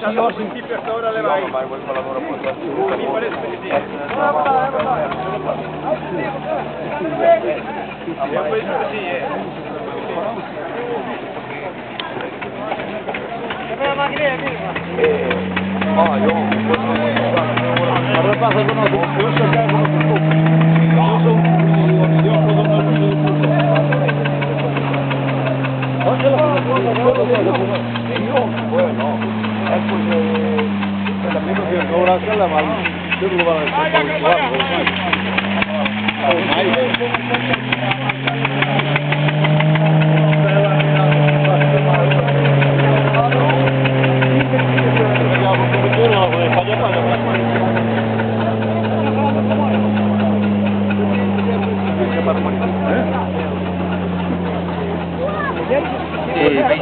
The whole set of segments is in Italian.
Signor, sentì per ora le vai. Ma quel lavoro poi mi pare che sì. Abbiamo questo così, la macchina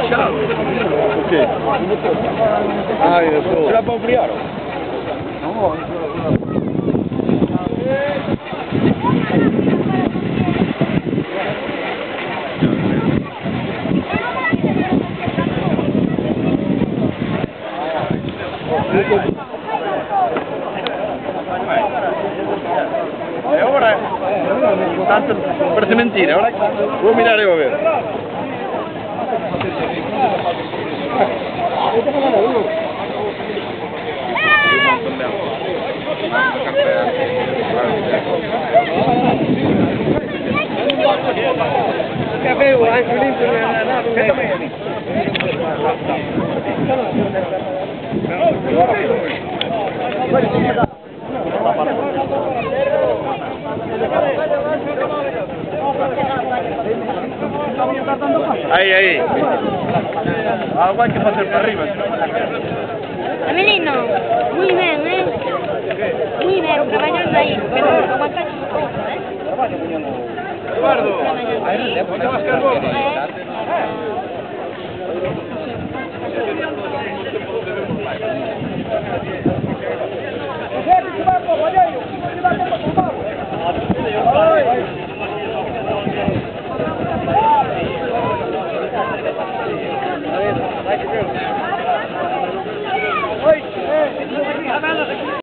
ciao. Perché? Ah, io so. Ce la può ubriare? No, E ora, tanto per sementire, ora vuoi mirare a vedere? Che avevo anche lì Ahí. Agua hay que pasar para arriba. Amelino, muy bien, muy bien, trabajando ahí, pero aguanta su cosa, Eduardo, ¿dónde vas carbón?